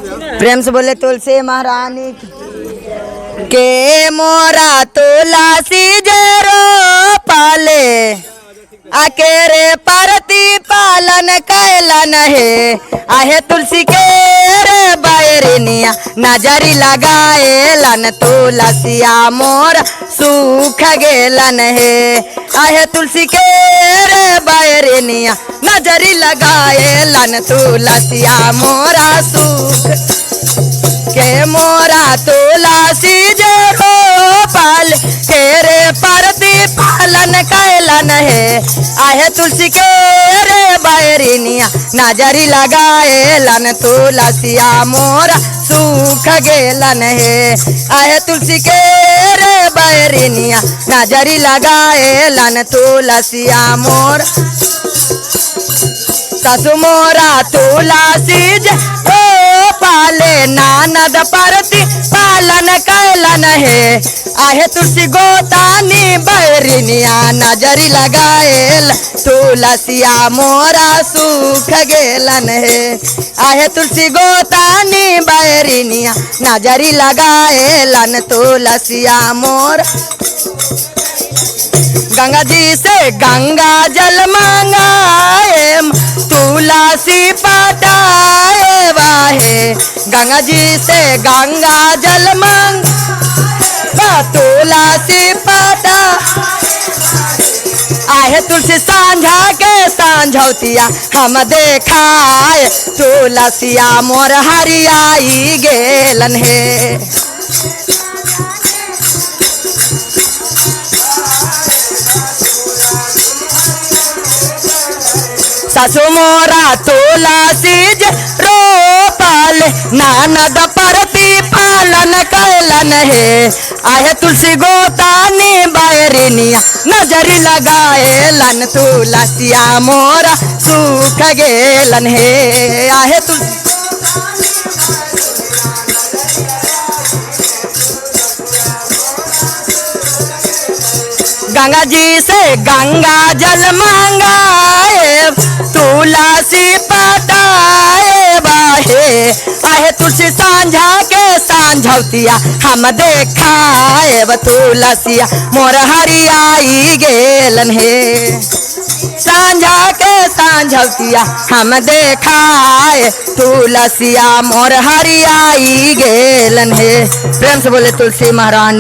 प्रेम से बोले तुलसी महारानी के मोरा तुलसी जरो पाले अकेरे परती पालन कैलन है आहे तुलसी के रे बैरिनिया नजरी लगाए लन तुलसिया मोर सूख गेलन है आहे तुलसी के रे बैरिनिया नजरी लगाए लन तुलसिया मोरा सूख के मोरा तुलसी जरो पाल के रे परती पालन कैलन है आहे तुलसी के रे बैरिनिया नजरी लगाए लन तुलसिया मोरा सूख गेलन है आहे तुलसी के रे बैरिनिया नजरी लगाए लन तुलसिया मोर सासु मोरा तुलसी ओ पाले नानद परती पालन कैलन है आहे तुलसी गोतानी बैरिनिया नजरी लगाएल तुलसिया मोरा सूख गेलन है आहे तुलसी गोतानी बैरिनिया नजरी लगाएलन तुलसिया मोर गंगा जी से गंगा जल मांगाए तुलसी पटाए वाहे गंगा जी से गंगा जल मांग तुलसी पटा आहे तुलसी सांझा के सांझौतिया हम देखाए तुलसिया मोर हरियाई गेलन है सासु मोरा तुलसी रोपाल नानद परती पालन कैलन है आहे तुलसी गोतानी बैरिनिया नजरी लगाएलन तुलसिया मोरा सूख गेलन है आहे तुलसी गंगा जी से गंगा जल मांगाए तुलसी पटाए बाहे आहे तुलसी सांझा के सांझौतिया हम देखाए तुलसिया मोर हरियाई गेलन है सांझा के सांझौतिया हम देखाए तुलसिया मोर हरियाई गेलन है। प्रेम से बोले तुलसी महारानी।